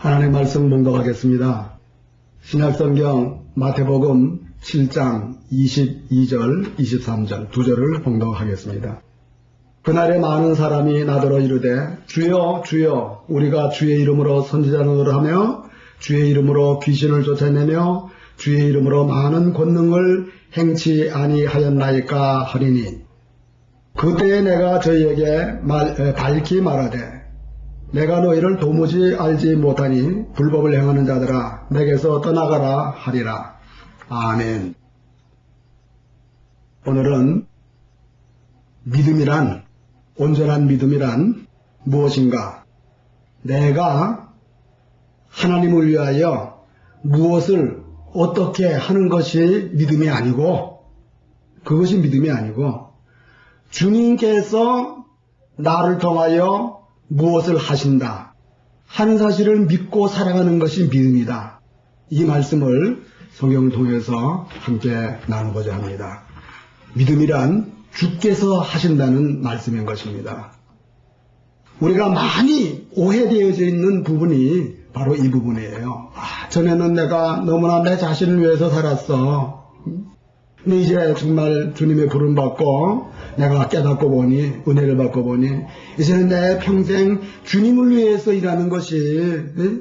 하나님의 말씀 봉독하겠습니다. 신약성경 마태복음 7장 22절, 23절 두 절을 봉독하겠습니다. 그날에 많은 사람이 나더러 이르되 주여 주여 우리가 주의 이름으로 선지자 노릇하며 주의 이름으로 귀신을 쫓아내며 주의 이름으로 많은 권능을 행치 아니하였나이까 하리니 그때에 내가 저희에게 밝히 말하되 내가 너희를 도무지 알지 못하니 불법을 행하는 자들아 내게서 떠나가라 하리라. 아멘. 오늘은 믿음이란, 온전한 믿음이란 무엇인가? 내가 하나님을 위하여 무엇을 어떻게 하는 것이 믿음이 아니고, 그것이 믿음이 아니고 주님께서 나를 통하여 무엇을 하신다 하는 사실을 믿고 살아가는 것이 믿음이다. 이 말씀을 성경을 통해서 함께 나누고자 합니다. 믿음이란 주께서 하신다는 말씀인 것입니다. 우리가 많이 오해되어져 있는 부분이 바로 이 부분이에요. 전에는 내가 너무나 내 자신을 위해서 살았어. 근데 이제 정말 주님의 부름 받고 내가 깨닫고 보니, 은혜를 받고 보니 이제는 내 평생 주님을 위해서 일하는 것이,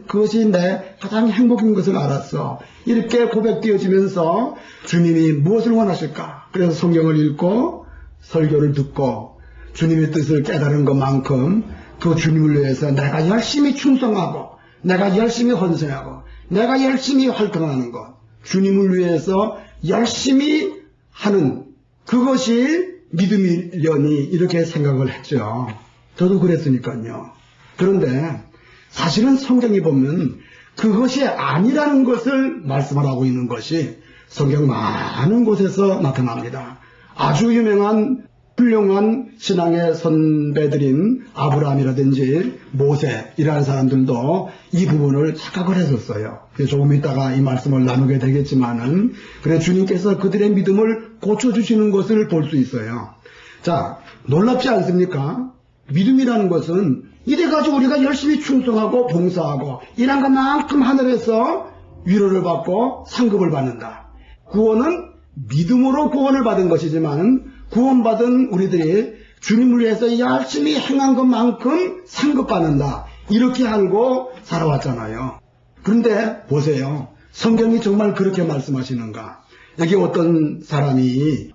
그것이 내 가장 행복인 것을 알았어. 이렇게 고백되어지면서 주님이 무엇을 원하실까? 그래서 성경을 읽고 설교를 듣고 주님의 뜻을 깨달은 것만큼 그 주님을 위해서 내가 열심히 충성하고 내가 열심히 헌신하고 내가 열심히 활동하는 것, 주님을 위해서 열심히 하는 그것이 믿음이려니 이렇게 생각을 했죠. 저도 그랬으니까요. 그런데 사실은 성경에 보면 그것이 아니라는 것을 말씀하고 있는 것이 성경 많은 곳에서 나타납니다. 아주 유명한 훌륭한 신앙의 선배들인 아브라함이라든지 모세이라는 사람들도 이 부분을 착각을 했었어요. 조금 있다가 이 말씀을 나누게 되겠지만은, 그래 주님께서 그들의 믿음을 고쳐주시는 것을 볼 수 있어요. 자, 놀랍지 않습니까? 믿음이라는 것은 이래가지고 우리가 열심히 충성하고 봉사하고 일한 것만큼 하늘에서 위로를 받고 상급을 받는다. 구원은 믿음으로 구원을 받은 것이지만 구원받은 우리들이 주님을 위해서 열심히 행한 것만큼 상급받는다. 이렇게 알고 살아왔잖아요. 그런데 보세요. 성경이 정말 그렇게 말씀하시는가? 여기 어떤 사람이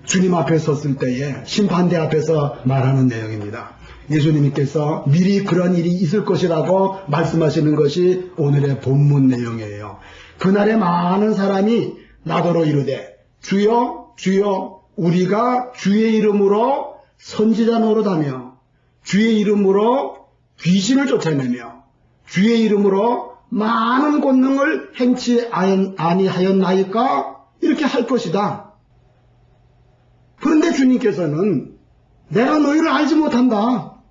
주님 앞에 섰을 때에 심판대 앞에서 말하는 내용입니다. 예수님께서 미리 그런 일이 있을 것이라고 말씀하시는 것이 오늘의 본문 내용이에요. 그날에 많은 사람이 나더러 이르되 주여 주여 우리가 주의 이름으로 선지자 노릇하며 주의 이름으로 귀신을 쫓아내며 주의 이름으로 많은 권능을 행치 아니하였나이까? 이렇게 할 것이다. 그런데 주님께서는 내가 너희를 알지 못한다.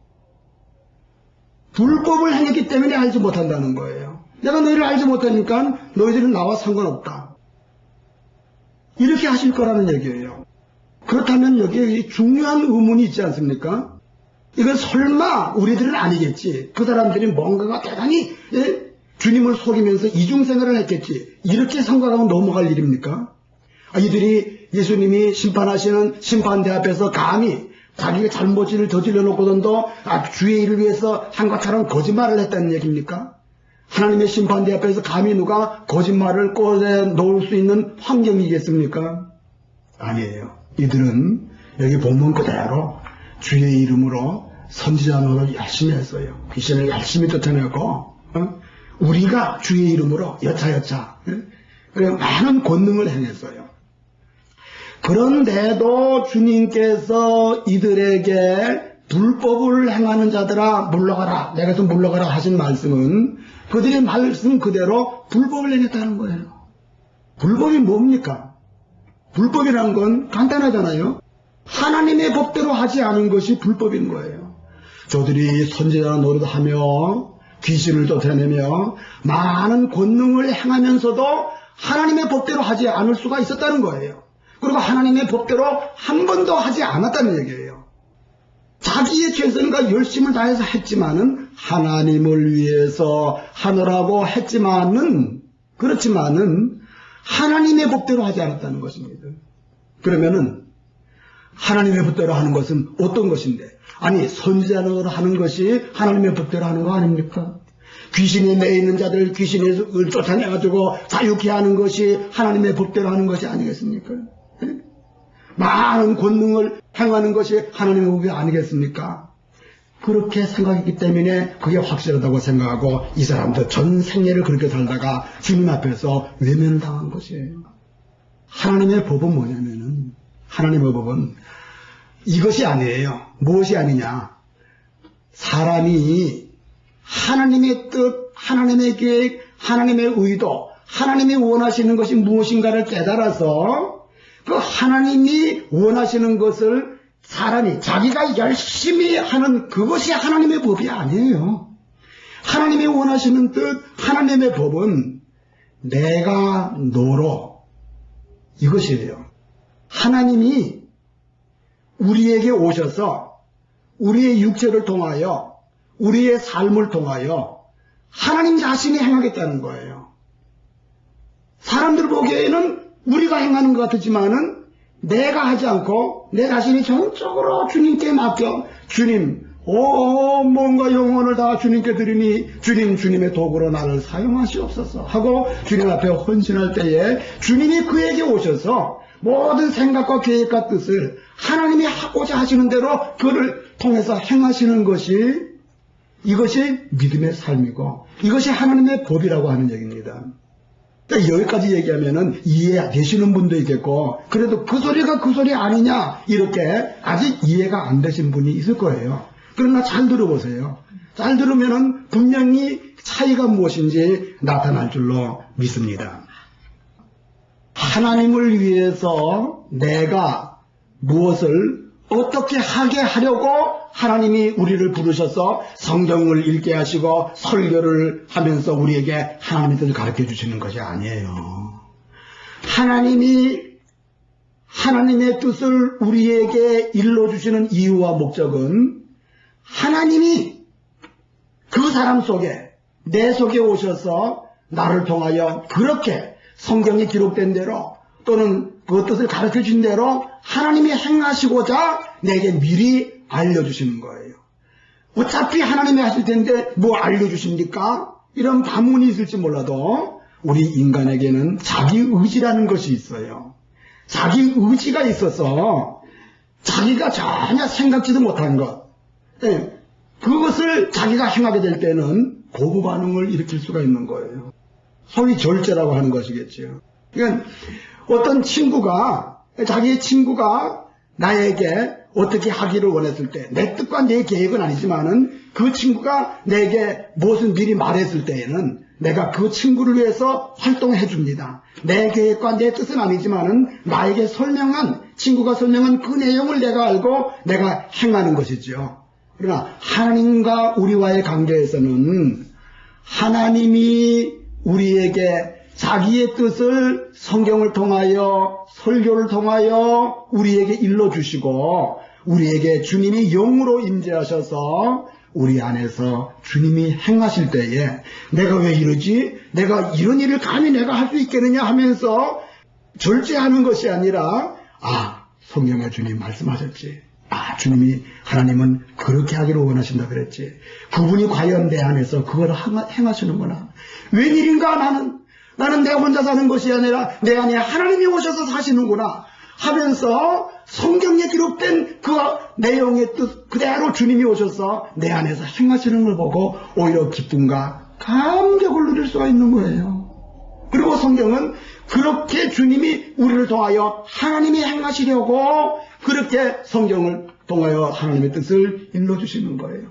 불법을 행했기 때문에 알지 못한다는 거예요. 내가 너희를 알지 못하니까 너희들은 나와 상관없다. 이렇게 하실 거라는 얘기예요. 그렇다면 여기에 중요한 의문이 있지 않습니까? 이건 설마 우리들은 아니겠지. 그 사람들이 뭔가가 대단히 주님을 속이면서 이중생활을 했겠지. 이렇게 생각하고 넘어갈 일입니까? 이들이 예수님이 심판하시는 심판대 앞에서 감히 자기가 잘못을 저질러 놓고선도 주의 일을 위해서 한 것처럼 거짓말을 했다는 얘기입니까? 하나님의 심판대 앞에서 감히 누가 거짓말을 꺼내 놓을 수 있는 환경이겠습니까? 아니에요. 이들은 여기 본문 그대로 주의 이름으로 선지자 노릇을 열심히 했어요. 귀신을 열심히 쫓아내고 우리가 주의 이름으로 여차여차 많은 권능을 행했어요. 그런데도 주님께서 이들에게 불법을 행하는 자들아 물러가라, 내게서 물러가라 하신 말씀은 그들의 말씀 그대로 불법을 행했다는 거예요. 불법이 뭡니까? 불법이란 건 간단하잖아요. 하나님의 법대로 하지 않은 것이 불법인 거예요. 저들이 선지자 노릇하며 귀신을 쫓아내며 많은 권능을 행하면서도 하나님의 법대로 하지 않을 수가 있었다는 거예요. 그리고 하나님의 법대로 한 번도 하지 않았다는 얘기예요. 자기의 최선과 열심을 다해서 했지만은 하나님을 위해서 하느라고 했지만은, 그렇지만은 하나님의 법대로 하지 않았다는 것입니다. 그러면은 하나님의 법대로 하는 것은 어떤 것인데? 아니, 선지자로 하는 것이 하나님의 법대로 하는 거 아닙니까? 귀신이 내 있는 자들 귀신을 쫓아내가지고 자유케 하는 것이 하나님의 법대로 하는 것이 아니겠습니까? 많은 권능을 행하는 것이 하나님의 법이 아니겠습니까? 그렇게 생각했기 때문에 그게 확실하다고 생각하고 이 사람도 전 생애를 그렇게 살다가 주님 앞에서 외면을 당한 것이에요. 하나님의 법은 뭐냐면은, 하나님의 법은 이것이 아니에요. 무엇이 아니냐? 사람이 하나님의 뜻, 하나님의 계획, 하나님의 의도, 하나님이 원하시는 것이 무엇인가를 깨달아서 그 하나님이 원하시는 것을 사람이 자기가 열심히 하는 그것이 하나님의 법이 아니에요. 하나님이 원하시는 뜻, 하나님의 법은 내가 너로, 이것이에요. 하나님이 우리에게 오셔서 우리의 육체를 통하여 우리의 삶을 통하여 하나님 자신이 행하겠다는 거예요. 사람들 보기에는 우리가 행하는 것 같지만은 내가 하지 않고 내 자신이 전적으로 주님께 맡겨, 주님, 뭔가 영혼을 다 주님께 드리니 주님, 주님의 도구로 나를 사용하시옵소서 하고 주님 앞에 헌신할 때에 주님이 그에게 오셔서 모든 생각과 계획과 뜻을 하나님이 하고자 하시는 대로 그를 통해서 행하시는 것이, 이것이 믿음의 삶이고 이것이 하나님의 법이라고 하는 얘기입니다. 여기까지 얘기하면은 이해되시는 분도 있겠고, 그래도 그 소리가 그 소리 아니냐, 이렇게 아직 이해가 안 되신 분이 있을 거예요. 그러나 잘 들어보세요. 잘 들으면은 분명히 차이가 무엇인지 나타날 줄로 믿습니다. 하나님을 위해서 내가 무엇을 어떻게 하게 하려고 하나님이 우리를 부르셔서 성경을 읽게 하시고 설교를 하면서 우리에게 하나님의 뜻을 가르쳐 주시는 것이 아니에요. 하나님이 하나님의 뜻을 우리에게 일러주시는 이유와 목적은 하나님이 그 사람 속에, 내 속에 오셔서 나를 통하여 그렇게 성경에 기록된 대로 또는 그 뜻을 가르쳐 주신 대로 하나님이 행하시고자 내게 미리 알려주시는 거예요. 어차피 하나님이 하실 텐데 뭐 알려주십니까? 이런 반문이 있을지 몰라도 우리 인간에게는 자기 의지라는 것이 있어요. 자기 의지가 있어서 자기가 전혀 생각지도 못한 것, 그것을 자기가 행하게 될 때는 거부 반응을 일으킬 수가 있는 거예요. 소위 절제라고 하는 것이겠죠. 그러니까 어떤 친구가, 자기의 친구가 나에게 어떻게 하기를 원했을 때, 내 뜻과 내 계획은 아니지만은 그 친구가 내게 무엇을 미리 말했을 때에는 내가 그 친구를 위해서 활동해 줍니다. 내 계획과 내 뜻은 아니지만은 나에게 친구가 설명한 그 내용을 내가 알고 내가 행하는 것이죠. 그러나 하나님과 우리와의 관계에서는 하나님이 우리에게 자기의 뜻을 성경을 통하여 설교를 통하여 우리에게 일러주시고 우리에게 주님이 영으로 임재하셔서 우리 안에서 주님이 행하실 때에 내가 왜 이러지? 내가 이런 일을 감히 내가 할 수 있겠느냐 하면서 절제하는 것이 아니라 성경에 주님 말씀하셨지. 주님이 하나님은 그렇게 하기를 원하신다 그랬지. 그분이 과연 내 안에서 그걸 행하시는구나. 웬일인가 나는 내 혼자 사는 것이 아니라 내 안에 하나님이 오셔서 사시는구나 하면서 성경에 기록된 그 내용의 뜻 그대로 주님이 오셔서 내 안에서 행하시는 걸 보고 오히려 기쁨과 감격을 누릴 수가 있는 거예요. 그리고 성경은 그렇게 주님이 우리를 통하여 하나님이 행하시려고 그렇게 성경을 통하여 하나님의 뜻을 일러주시는 거예요.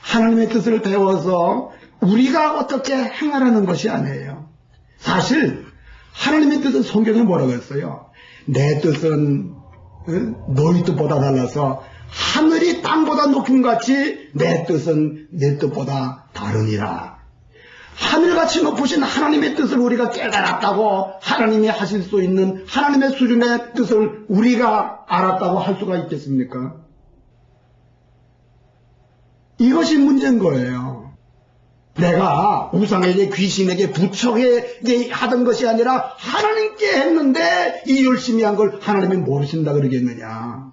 하나님의 뜻을 배워서 우리가 어떻게 행하라는 것이 아니에요. 사실 하나님의 뜻은 성경에 뭐라고 했어요? 내 뜻은 너희 뜻보다 달라서 하늘이 땅보다 높음 같이 내 뜻은 내 뜻보다 다르니라. 하늘같이 높으신 하나님의 뜻을 우리가 깨달았다고 하나님이 하실 수 있는 하나님의 수준의 뜻을 우리가 알았다고 할 수가 있겠습니까? 이것이 문제인 거예요. 내가 우상에게 귀신에게 부처에게 하던 것이 아니라 하나님께 했는데 이 열심히 한 걸 하나님이 모르신다 그러겠느냐.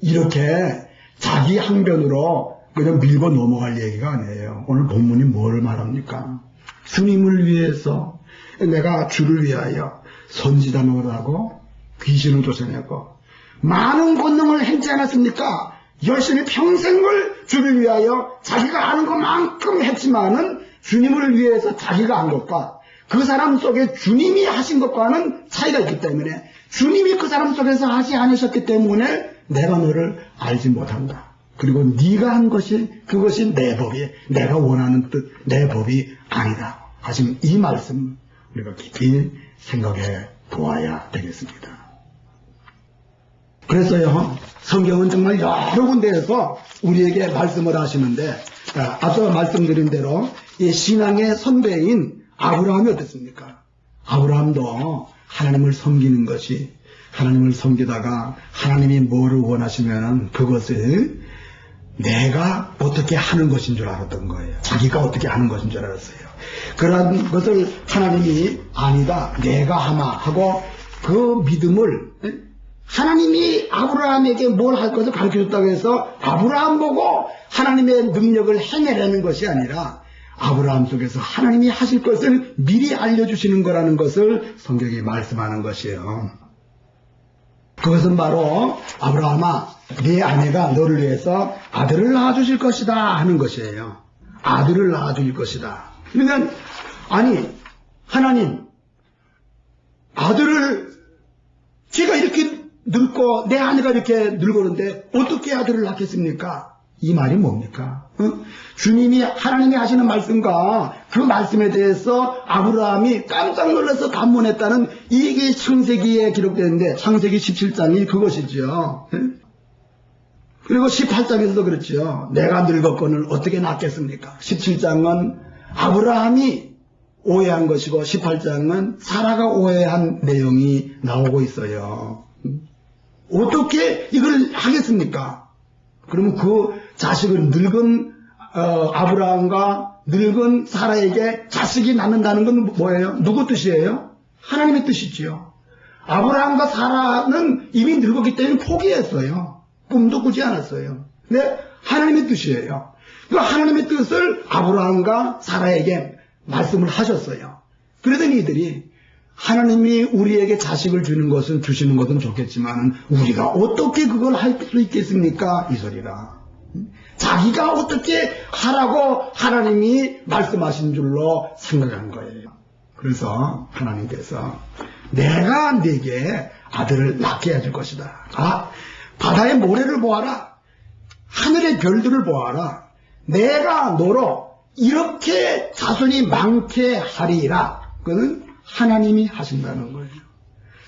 이렇게 자기 항변으로 그냥 밀고 넘어갈 얘기가 아니에요. 오늘 본문이 뭘 말합니까? 주님을 위해서 내가 주를 위하여 선지자 노릇하고 귀신을 쫓아내고 많은 권능을 행지 않았습니까? 열심히 평생을 주를 위하여 자기가 아는 것만큼 했지만은 주님을 위해서 자기가 한 것과 그 사람 속에 주님이 하신 것과는 차이가 있기 때문에 주님이 그 사람 속에서 하지 않으셨기 때문에 내가 너를 알지 못한다. 그리고 네가 한 것이 그것이 내 법이 내가 원하는 뜻 내 법이 아니다 하신 이 말씀 우리가 깊이 생각해 보아야 되겠습니다. 그래서요 성경은 정말 여러 군데에서 우리에게 말씀을 하시는데 앞서 말씀드린 대로 이 신앙의 선배인 아브라함이 어땠습니까? 아브라함도 하나님을 섬기는 것이 하나님을 섬기다가 하나님이 뭐를 원하시면 그것을 내가 어떻게 하는 것인 줄 알았던 거예요. 자기가 어떻게 하는 것인 줄 알았어요. 그런 것을 하나님이 아니다 내가 하마 하고 그 믿음을 하나님이 아브라함에게 뭘 할 것을 가르쳐줬다고 해서 아브라함 보고 하나님의 능력을 행해내는 것이 아니라 아브라함 속에서 하나님이 하실 것을 미리 알려주시는 거라는 것을 성경이 말씀하는 것이에요. 그것은 바로 아브라함아 네 아내가 너를 위해서 아들을 낳아주실 것이다 하는 것이에요. 아들을 낳아줄 것이다. 그러면 아니 하나님 아들을 제가 이렇게 늙고 내 아내가 이렇게 늙었는데 어떻게 아들을 낳겠습니까? 이 말이 뭡니까? 주님이 하나님이 하시는 말씀과 그 말씀에 대해서 아브라함이 깜짝 놀라서 반문했다는 이게 창세기에 기록되는데 창세기 17장이 그것이죠. 그리고 18장에서도 그렇죠. 내가 늙었거늘 어떻게 낳겠습니까? 17장은 아브라함이 오해한 것이고 18장은 사라가 오해한 내용이 나오고 있어요. 어떻게 이걸 하겠습니까? 그러면 그 자식을 늙은 아브라함과 늙은 사라에게 자식이 낳는다는 건 뭐예요? 누구 뜻이에요? 하나님의 뜻이지요. 아브라함과 사라는 이미 늙었기 때문에 포기했어요. 꿈도 꾸지 않았어요. 근데 하나님의 뜻이에요. 그 하나님의 뜻을 아브라함과 사라에게 말씀을 하셨어요. 그러더니 이들이 하나님이 우리에게 자식을 주시는 것은 좋겠지만 우리가 어떻게 그걸 할 수 있겠습니까? 이 소리라. 자기가 어떻게 하라고 하나님이 말씀하신 줄로 생각한 거예요. 그래서 하나님께서 내가 네게 아들을 낳게 해줄 것이다. 바다의 모래를 보아라. 하늘의 별들을 보아라. 내가 너로 이렇게 자손이 많게 하리라. 그것은 하나님이 하신다는 거예요.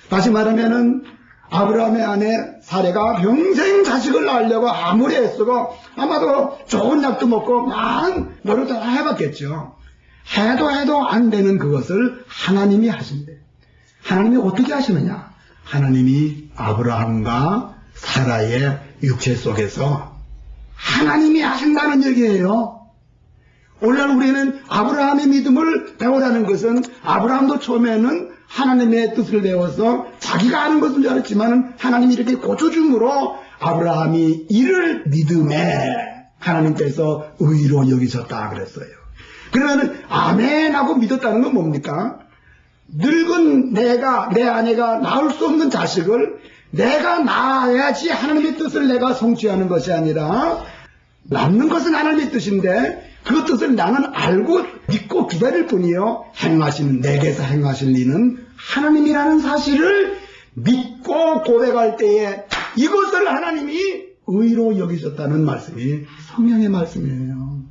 다시 말하면은 아브라함의 아내 사레가 평생 자식을 낳으려고 아무리 애쓰고 아마도 좋은 약도 먹고 많은 노력도 다 해봤겠죠. 해도 안 되는 그것을 하나님이 하신대. 하나님이 어떻게 하시느냐? 하나님이 아브라함과 사라의 육체 속에서 하나님이 하신다는 얘기예요. 오늘날 우리는 아브라함의 믿음을 배우라는 것은 아브라함도 처음에는 하나님의 뜻을 배워서 자기가 아는 것인 줄 알았지만 하나님이 이렇게 고쳐줌으로 아브라함이 이를 믿음에 하나님께서 의로 여기셨다 그랬어요. 그러면 아멘 하고 믿었다는 건 뭡니까? 늙은 내 아내가 낳을 수 없는 자식을 내가 낳아야지 하나님의 뜻을 내가 성취하는 것이 아니라 낳는 것은 하나님의 뜻인데 그 뜻을 나는 알고 믿고 기다릴 뿐이요. 내게서 행하실 일은 하나님이라는 사실을 믿고 고백할 때에 이것을 하나님이 의로 여기셨다는 말씀이 성경의 말씀이에요.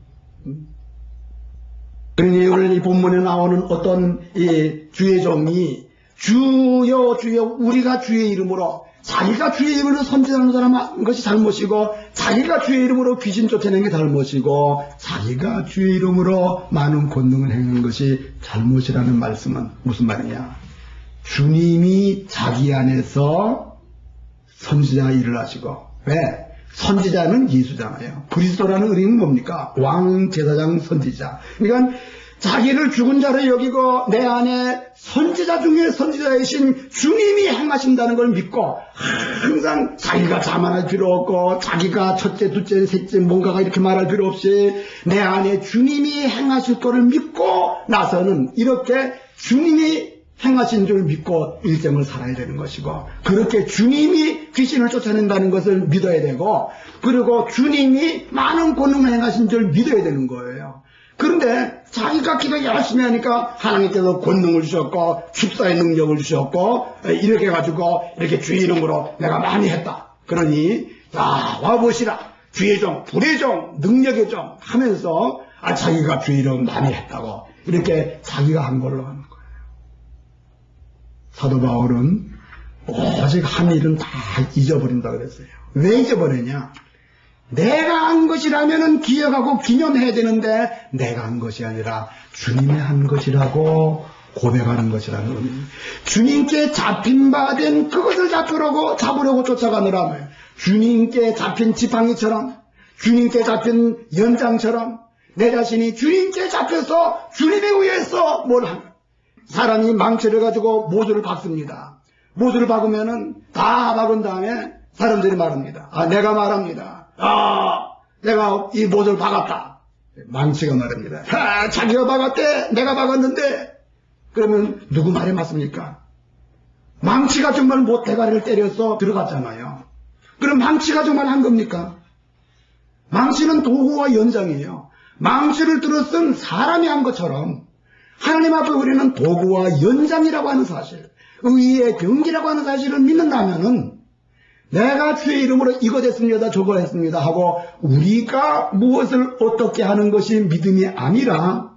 그러니 오늘 이 본문에 나오는 어떤 이 주의 종이 주여 주여 우리가 주의 이름으로 자기가 주의 이름으로 선지하는 사람한 것이 잘못이고 자기가 주의 이름으로 귀신 쫓아내는 게 잘못이고 자기가 주의 이름으로 많은 권능을 행하는 것이 잘못이라는 말씀은 무슨 말이냐? 주님이 자기 안에서 선지자 일을 하시고 왜? 선지자는 예수잖아요. 그리스도라는 의미는 뭡니까? 왕, 제사장, 선지자. 그러니까 자기를 죽은 자로 여기고 내 안에 선지자 중에 선지자이신 주님이 행하신다는 걸 믿고 항상 자기가 자만할 필요 없고 자기가 첫째, 둘째, 셋째 뭔가가 이렇게 말할 필요 없이 내 안에 주님이 행하실 거를 믿고 나서는 이렇게 주님이 행하신 줄 믿고 일생을 살아야 되는 것이고, 그렇게 주님이 귀신을 쫓아낸다는 것을 믿어야 되고, 그리고 주님이 많은 권능을 행하신 줄 믿어야 되는 거예요. 그런데 자기가 기도 열심히 하니까 하나님께서 권능을 주셨고 축사의 능력을 주셨고 이렇게 해가지고 이렇게 주의 이름으로 내가 많이 했다. 그러니 자 와보시라, 주의 종, 불의 종, 능력의 종 하면서 자기가 주의 이름 많이 했다고 이렇게 자기가 한 걸로 하는 거예요. 사도 바울은 오직 한 일은 다 잊어버린다 그랬어요. 왜 잊어버리냐? 내가 한 것이라면은 기억하고 기념해야 되는데 내가 한 것이 아니라 주님이 한 것이라고 고백하는 것이라는 의미입니다. 주님께 잡힌 바 된 그것을 잡으려고 쫓아가느라며 주님께 잡힌 지팡이처럼, 주님께 잡힌 연장처럼 내 자신이 주님께 잡혀서 주님에 의해서 뭘 하는, 사람이 망치를 가지고 모두를 박습니다. 모두를 박으면은 다 박은 다음에 사람들이 말합니다. 내가 말합니다. 내가 이 못을 박았다. 망치가 말합니다. 자기가 박았대, 내가 박았는데. 그러면 누구 말이 맞습니까? 망치가 정말 못 대가리를 때려서 들어갔잖아요. 그럼 망치가 정말 한 겁니까? 망치는 도구와 연장이에요. 망치를 들어쓴 사람이 한 것처럼 하나님 앞에 우리는 도구와 연장이라고 하는 사실, 의의 경기라고 하는 사실을 믿는다면은 내가 주의 이름으로 이거 됐습니다, 저거 했습니다 하고 우리가 무엇을 어떻게 하는 것이 믿음이 아니라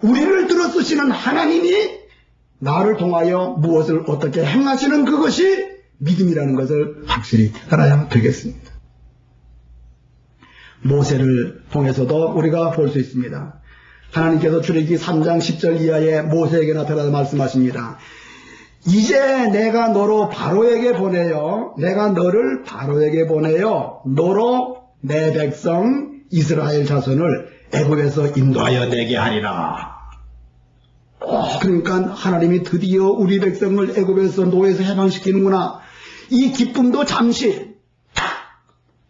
우리를 들어쓰시는 하나님이 나를 통하여 무엇을 어떻게 행하시는 그것이 믿음이라는 것을 확실히 알아야 되겠습니다. 모세를 통해서도 우리가 볼 수 있습니다. 하나님께서 출애굽기 3장 10절 이하에 모세에게 나타나서 말씀하십니다. 이제 내가 너로 바로에게 보내요. 내가 너를 바로에게 보내요. 너로 내 백성 이스라엘 자손을 애굽에서 인도하여 내게 하리라. 그러니까 하나님이 드디어 우리 백성을 애굽에서 노예에서 해방시키는구나. 이 기쁨도 잠시.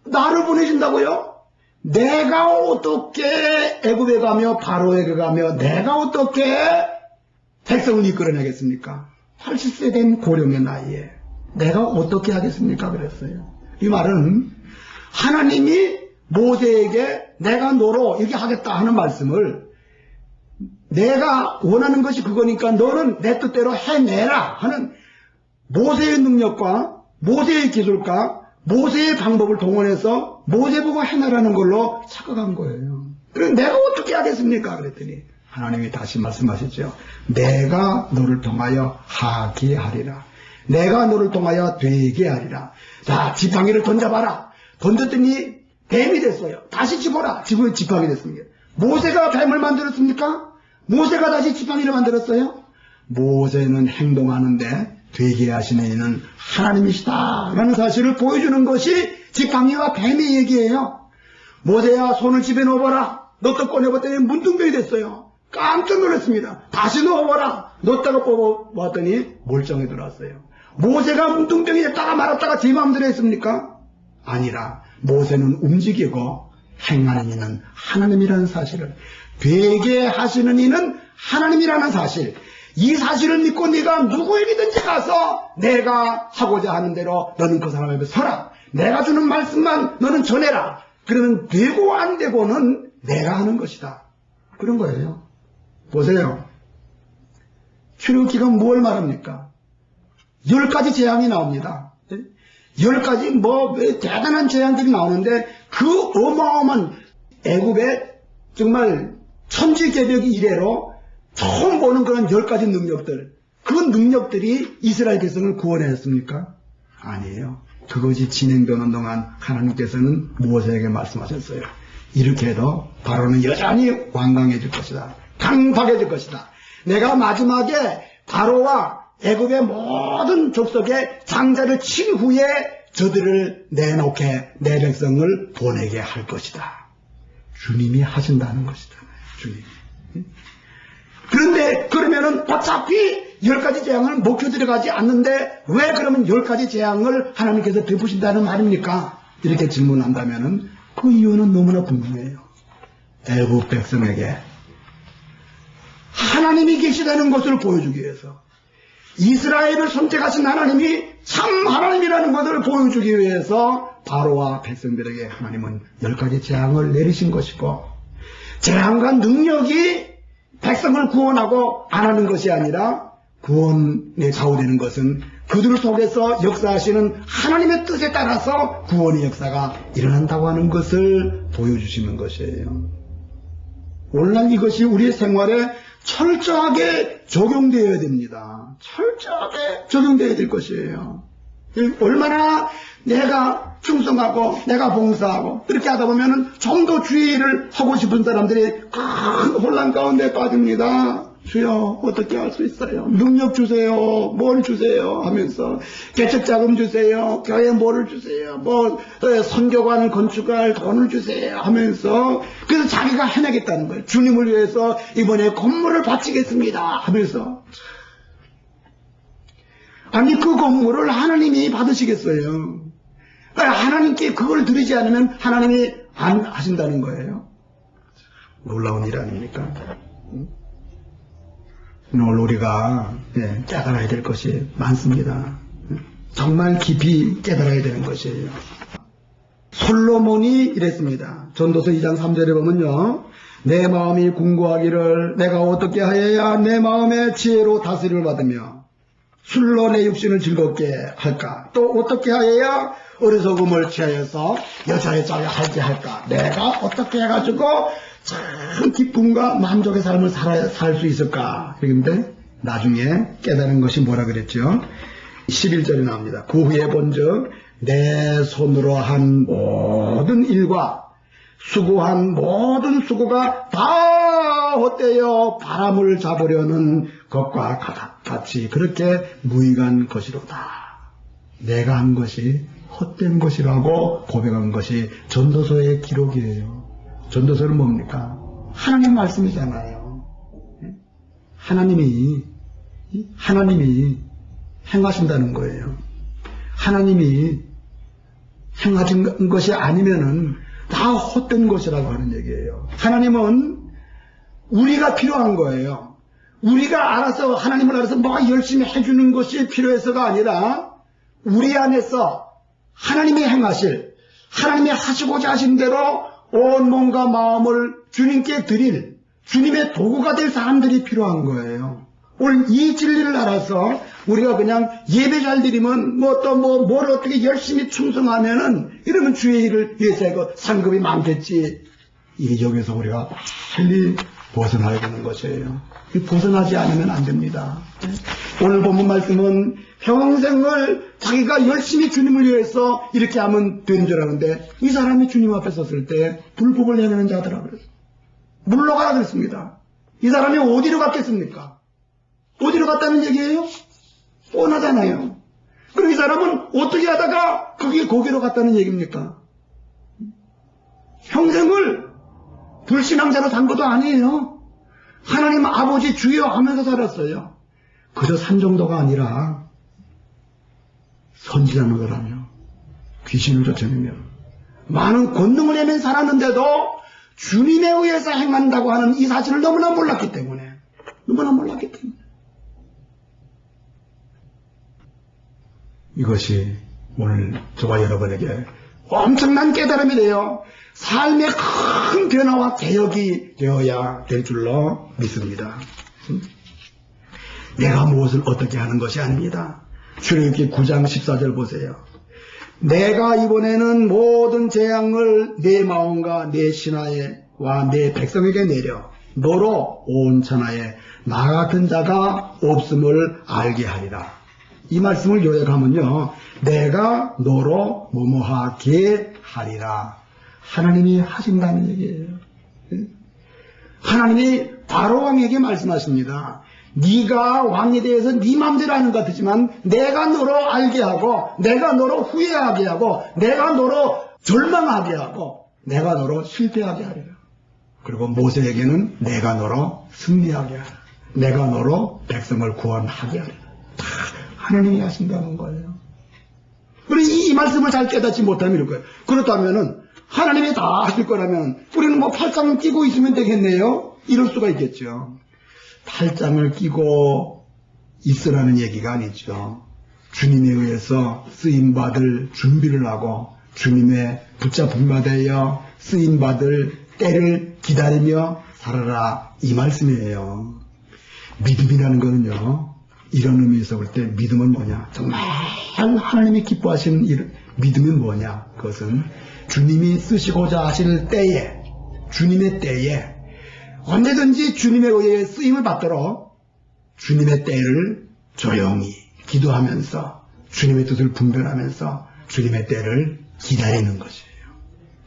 나를 보내준다고요? 내가 어떻게 애굽에 가며 바로에게 가며 내가 어떻게 백성을 이끌어내겠습니까? 80세 된 고령의 나이에 내가 어떻게 하겠습니까? 그랬어요. 이 말은 하나님이 모세에게 내가 너로 이렇게 하겠다 하는 말씀을, 내가 원하는 것이 그거니까 너는 내 뜻대로 해내라 하는 모세의 능력과 모세의 기술과 모세의 방법을 동원해서 모세 보고 해내라는 걸로 착각한 거예요. 그럼 내가 어떻게 하겠습니까? 그랬더니 하나님이 다시 말씀하셨죠. 내가 너를 통하여 하게 하리라. 내가 너를 통하여 되게 하리라. 자, 지팡이를 던져봐라. 던졌더니 뱀이 됐어요. 다시 집어라. 집으면 지팡이 됐습니다. 모세가 뱀을 만들었습니까? 모세가 다시 지팡이를 만들었어요? 모세는 행동하는데 되게 하시는 이는 하나님이시다라는 사실을 보여주는 것이 지팡이와 뱀의 얘기예요. 모세야, 손을 집에 넣어봐라. 넣었다 꺼내봤더니 문둥병이 됐어요. 깜짝 놀랐습니다. 다시 넣어봐라. 넣었다가 뽑아봤더니 멀쩡히 들어왔어요. 모세가 문둥병이 됐다가 말았다가 제 마음대로 했습니까? 아니라 모세는 움직이고 행하는 이는 하나님이라는 사실을, 되게 하시는 이는 하나님이라는 사실, 이 사실을 믿고 네가 누구에게든지 가서 내가 하고자 하는 대로 너는 그 사람 앞에 서라. 내가 주는 말씀만 너는 전해라. 그러면 되고 안 되고는 내가 하는 것이다. 그런 거예요. 보세요. 출애굽기가 뭘 말합니까? 10가지 재앙이 나옵니다. 10가지 대단한 재앙들이 나오는데 그 어마어마한 애굽의 정말 천지개벽 이래로 처음 보는 그런 10가지 능력들, 그 능력들이 이스라엘 백성을 구원했습니까? 아니에요. 그것이 진행되는 동안 하나님께서는 모세에게 말씀하셨어요. 이렇게 해도 바로는 여전히 완강해질 것이다. 강박해질 것이다. 내가 마지막에 바로와 애굽의 모든 족속의 장자를 친 후에 저들을 내놓게 내 백성을 보내게 할 것이다. 주님이 하신다는 것이잖아요. 주님이. 그런데 그러면은 어차피 10가지 재앙을 목표 들어가지 않는데 왜 그러면 10가지 재앙을 하나님께서 베푸신다는 말입니까? 이렇게 질문한다면은 그 이유는 너무나 분명해요. 애국 백성에게 하나님이 계시다는 것을 보여주기 위해서, 이스라엘을 선택하신 하나님이 참 하나님이라는 것을 보여주기 위해서 바로와 백성들에게 하나님은 10가지 재앙을 내리신 것이고, 재앙과 능력이 백성을 구원하고 안 하는 것이 아니라 구원에 좌우되는 것은 그들 속에서 역사하시는 하나님의 뜻에 따라서 구원의 역사가 일어난다고 하는 것을 보여주시는 것이에요. 오늘날 이것이 우리의 생활에 철저하게 적용되어야 됩니다. 철저하게 적용되어야 될 것이에요. 얼마나 내가 충성하고 내가 봉사하고 그렇게 하다 보면은 좀 더 주의 일을 하고 싶은 사람들이 큰 혼란 가운데 빠집니다. 주여 어떻게 할 수 있어요? 능력 주세요. 뭘 주세요? 하면서 개척 자금 주세요. 교회 뭐를 주세요. 뭐 선교관을 건축할 돈을 주세요. 하면서 그래서 자기가 해내겠다는 거예요. 주님을 위해서 이번에 건물을 바치겠습니다. 하면서 아니 그 건물을 하나님이 받으시겠어요? 하나님께 그걸 드리지 않으면 하나님이 안 하신다는 거예요. 놀라운 일 아닙니까? 오늘 우리가 깨달아야 될 것이 많습니다. 정말 깊이 깨달아야 되는 것이에요. 솔로몬이 이랬습니다. 전도서 2장 3절에 보면요, 내 마음이 궁구하기를 내가 어떻게 하여야 내 마음의 지혜로 다스림을 받으며 술로 내 육신을 즐겁게 할까? 또 어떻게 하여야 어리석음을 취하여서 여자의 짝에 할게 할까? 내가 어떻게 해가지고 참 기쁨과 만족의 삶을 살 수 있을까? 그런데 나중에 깨달은 것이 뭐라 그랬죠? 11절에 나옵니다. 그 후에 본즉 내 손으로 한 모든 일과 수고한 모든 수고가 다 헛되어 바람을 잡으려는 것과 같이 그렇게 무익한 것이로다. 내가 한 것이 헛된 것이라고 고백한 것이 전도서의 기록이에요. 전도서는 뭡니까? 하나님 말씀이잖아요. 하나님이 행하신다는 거예요. 하나님이 행하신 것이 아니면은 다 헛된 것이라고 하는 얘기예요. 하나님은 우리가 필요한 거예요. 우리가 알아서 하나님을 알아서 뭐 열심히 해주는 것이 필요해서가 아니라 우리 안에서 하나님이 행하실, 하나님이 하시고자 하신 대로 온 몸과 마음을 주님께 드릴 주님의 도구가 될 사람들이 필요한 거예요. 오늘 이 진리를 알아서 우리가 그냥 예배 잘 드리면 뭘 어떻게 열심히 충성하면은 이러면 주의 일을 위해서 이거 상급이 많겠지. 이 점에서 우리가 빨리 벗어나야 되는 것이에요. 벗어나지 않으면 안 됩니다. 오늘 본문 말씀은 평생을 자기가 열심히 주님을 위해서 이렇게 하면 되는 줄 아는데 이 사람이 주님 앞에 섰을 때 불복을 행하는 자더라고요. 물러가라 그랬습니다. 이 사람이 어디로 갔겠습니까? 어디로 갔다는 얘기예요? 뻔하잖아요. 그럼 이 사람은 어떻게 하다가 거기로 갔다는 얘기입니까? 평생을 불신앙자로 산 것도 아니에요. 하나님 아버지 주여 하면서 살았어요. 그저 산 정도가 아니라 선지자 노릇하며 귀신을 쫓아내며 많은 권능을 내면 살았는데도 주님에 의해서 행한다고 하는 이 사실을 너무나 몰랐기 때문에 이것이 오늘 저와 여러분에게 엄청난 깨달음이 되어 삶의 큰 변화와 개혁이 되어야 될 줄로 믿습니다. 내가 무엇을 어떻게 하는 것이 아닙니다. 출애굽기 9장 14절 보세요. 내가 이번에는 모든 재앙을 내 마음과 내 신하와 내 백성에게 내려 너로 온 천하에 나 같은 자가 없음을 알게 하리라. 이 말씀을 요약하면요, 내가 너로 뭐뭐하게 하리라. 하나님이 하신다는 얘기예요. 하나님이 바로 왕에게 말씀하십니다. 네가 왕에 대해서 네 마음대로 하는 것 같지만 내가 너로 알게 하고 내가 너로 후회하게 하고 내가 너로 절망하게 하고 내가 너로 실패하게 하리라. 그리고 모세에게는 내가 너로 승리하게 하라. 내가 너로 백성을 구원하게 하리라. 다 하나님이 하신다는 거예요. 우리 이 말씀을 잘 깨닫지 못하면 이럴 거예요. 그렇다면은 하나님이 다 하실 거라면 우리는 뭐 팔짱을 끼고 있으면 되겠네요. 이럴 수가 있겠죠. 팔짱을 끼고 있으라는 얘기가 아니죠. 주님에 의해서 쓰임받을 준비를 하고 주님의 붙잡힘 받아여 쓰임받을 때를 기다리며 살아라, 이 말씀이에요. 믿음이라는 거는요, 이런 의미에서 볼 때 믿음은 뭐냐, 정말 하나님이 기뻐하시는 믿음이 뭐냐, 그것은 주님이 쓰시고자 하실 때에, 주님의 때에 언제든지 주님에 의해 쓰임을 받도록 주님의 때를 조용히 기도하면서 주님의 뜻을 분별하면서 주님의 때를 기다리는 것이에요.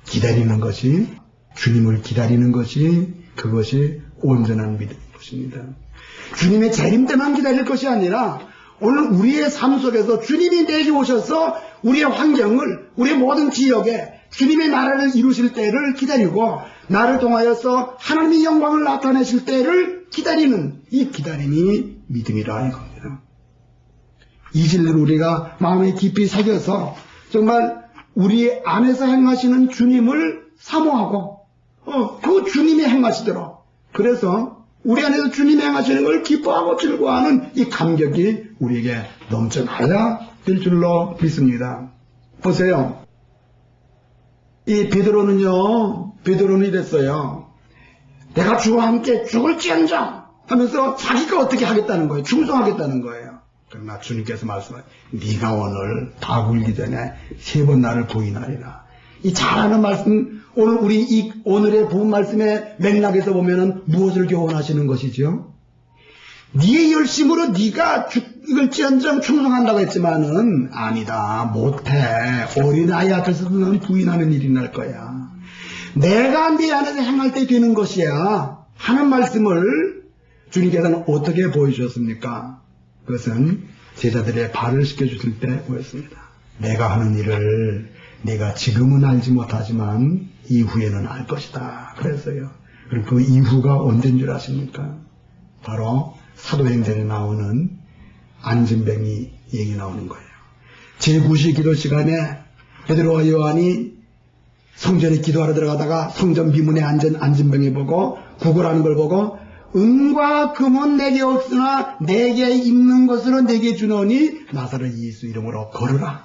기다리는 것이, 주님을 기다리는 것이, 그것이 온전한 믿음인 것입니다. 주님의 재림 때만 기다릴 것이 아니라 오늘 우리의 삶 속에서 주님이 내게 오셔서 우리의 환경을, 우리의 모든 지역에 주님의 나라를 이루실 때를 기다리고 나를 통하여서 하나님의 영광을 나타내실 때를 기다리는 이 기다림이 믿음이라 이겁니다. 이 진리를 우리가 마음에 깊이 새겨서 정말 우리 안에서 행하시는 주님을 사모하고 그 주님이 행하시도록, 그래서 우리 안에서 주님이 행하시는 걸 기뻐하고 즐거워하는 이 감격이 우리에게 넘쳐나야 될 줄로 믿습니다. 보세요. 이 베드로는 이랬어요. 내가 주와 함께 죽을지언정 하면서 자기가 어떻게 하겠다는 거예요. 충성하겠다는 거예요. 그러나 주님께서 말씀하세요. 네가 오늘 다 굴기 전에 3번 나를 부인하리라. 이 잘하는 말씀, 오늘 우리 이 오늘의 본 말씀의 맥락에서 보면은 무엇을 교훈하시는 것이죠? 네의 열심으로 네가 죽을지언정 충성한다고 했지만은 아니다, 못해. 어린아이 앞에서 그건 부인하는 일이 날 거야. 내가 네 안에서 행할 때 되는 것이야 하는 말씀을 주님께서는 어떻게 보여주셨습니까? 그것은 제자들의 발을 씻겨주실 때 보였습니다. 내가 하는 일을 내가 지금은 알지 못하지만 이후에는 알 것이다 그랬어요. 그럼 그 이후가 언제인 줄 아십니까? 바로 사도행전에 나오는 안진뱅이 얘기 나오는 거예요. 제9시 기도 시간에 베드로와 요한이 성전에 기도하러 들어가다가 성전 비문에 앉은 안진뱅이 보고 구걸하는 걸 보고 은과 금은 내게 없으나 내게 있는 것으로 내게 주노니 나사렛 예수 이름으로 걸으라.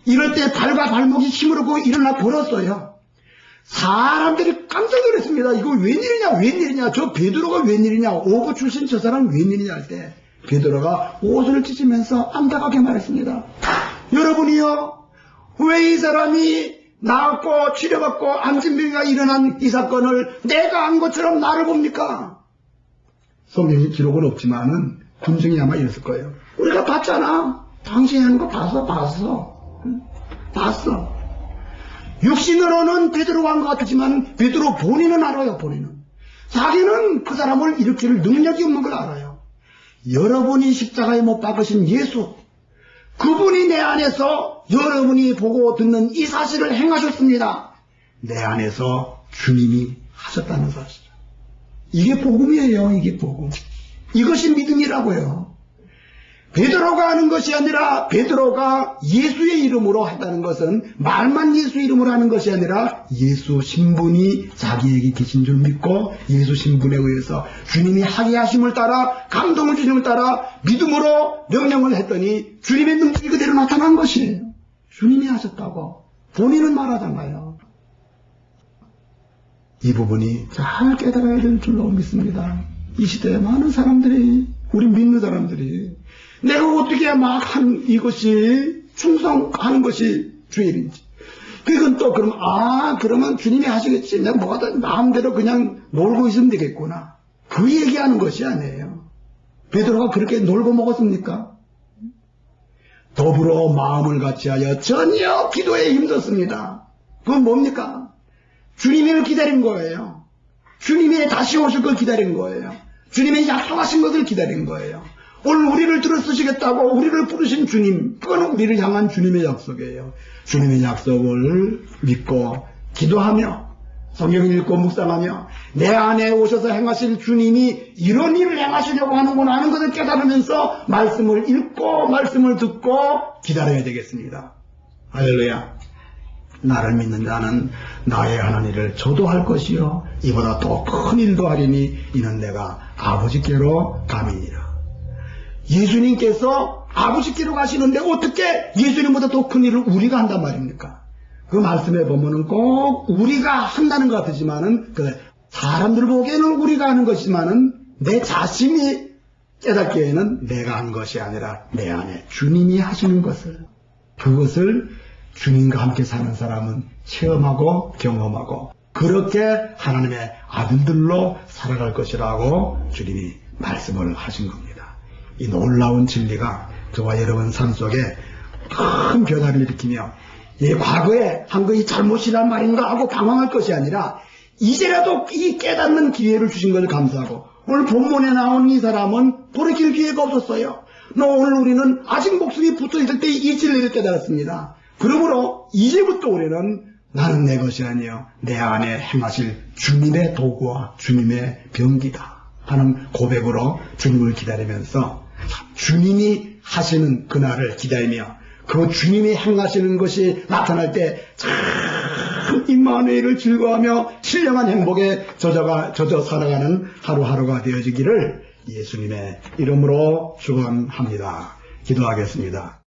이럴 때 발과 발목이 힘으로 일어나 걸었어요. 사람들이 깜짝 놀랐습니다. 이거 웬일이냐 저 베드로가 웬일이냐, 오고 출신 저 사람 웬일이냐 할 때 베드로가 옷을 찢으면서 안타깝게 말했습니다. 여러분이요, 왜 이 사람이 나았고 치료받고 안진병이가 일어난 이 사건을 내가 한 것처럼 나를 봅니까? 성경에 기록은 없지만은 군중이 아마 이랬을 거예요. 우리가 봤잖아. 당신이 하는 거 봤어. 육신으로는 베드로가 한 것 같지만 베드로 본인은 알아요. 본인은 자기는 그 사람을 일으킬 능력이 없는 걸 알아요. 여러분이 십자가에 못 박으신 예수, 그분이 내 안에서 여러분이 보고 듣는 이 사실을 행하셨습니다. 내 안에서 주님이 하셨다는 사실. 이게 복음이에요. 이게 복음. 이것이 믿음이라고요. 베드로가 하는 것이 아니라 베드로가 예수의 이름으로 한다는 것은 말만 예수 이름으로 하는 것이 아니라 예수 신분이 자기에게 계신 줄 믿고 예수 신분에 의해서 주님이 하게 하심을 따라 감동을 주심을 따라 믿음으로 명령을 했더니 주님의 능력이 그대로 나타난 것이에요. 주님이 하셨다고 본인은 말하잖아요. 이 부분이 잘 깨달아야 될 줄로 믿습니다. 이 시대에 많은 사람들이, 우리 믿는 사람들이 내가 어떻게 막 한 이것이 충성하는 것이 주일인지, 그건 또 그러면 주님이 하시겠지, 내가 뭐하든 마음대로 그냥 놀고 있으면 되겠구나, 그 얘기하는 것이 아니에요. 베드로가 그렇게 놀고 먹었습니까? 더불어 마음을 같이하여 전혀 기도에 힘썼습니다. 그건 뭡니까? 주님을 기다린 거예요. 주님이 다시 오실 걸 기다린 거예요. 주님의 약속하신 것을 기다린 거예요. 오늘 우리를 들어쓰시겠다고 우리를 부르신 주님, 그거는 우리를 향한 주님의 약속이에요. 주님의 약속을 믿고 기도하며 성경을 읽고 묵상하며 내 안에 오셔서 행하실 주님이 이런 일을 행하시려고 하는구나 하는 것을 깨달으면서 말씀을 읽고 말씀을 듣고 기다려야 되겠습니다. 할렐루야. 나를 믿는 자는 나의 하는 일을 저도 할 것이요 이보다 더 큰 일도 하리니 이는 내가 아버지께로 감이니라. 예수님께서 아버지께로 가시는데 어떻게 예수님보다 더 큰 일을 우리가 한단 말입니까? 그 말씀에 보면은 꼭 우리가 한다는 것 같지만은 사람들 보기에는 우리가 하는 것이지만은 내 자신이 깨닫기에는 내가 한 것이 아니라 내 안에 주님이 하시는 것을, 그것을 주님과 함께 사는 사람은 체험하고 경험하고 그렇게 하나님의 아들들로 살아갈 것이라고 주님이 말씀을 하신 겁니다. 이 놀라운 진리가 저와 여러분 삶 속에 큰 변화를 일으키며 과거에 한 것이 잘못이란 말인가 하고 방황할 것이 아니라 이제라도 이 깨닫는 기회를 주신 것을 감사하고, 오늘 본문에 나온 이 사람은 돌이킬 기회가 없었어요. 오늘 우리는 아직 목숨이 붙어있을 때 이 진리를 깨달았습니다. 그러므로 이제부터 우리는 나는 내 것이 아니요 내 안에 행하실 주님의 도구와 주님의 병기다 하는 고백으로 주님을 기다리면서 주님이 하시는 그날을 기다리며 그 주님이 행하시는 것이 나타날 때 참 임마누엘을 즐거워하며 신령한 행복에 젖어 살아가는 하루하루가 되어지기를 예수님의 이름으로 축원합니다. 기도하겠습니다.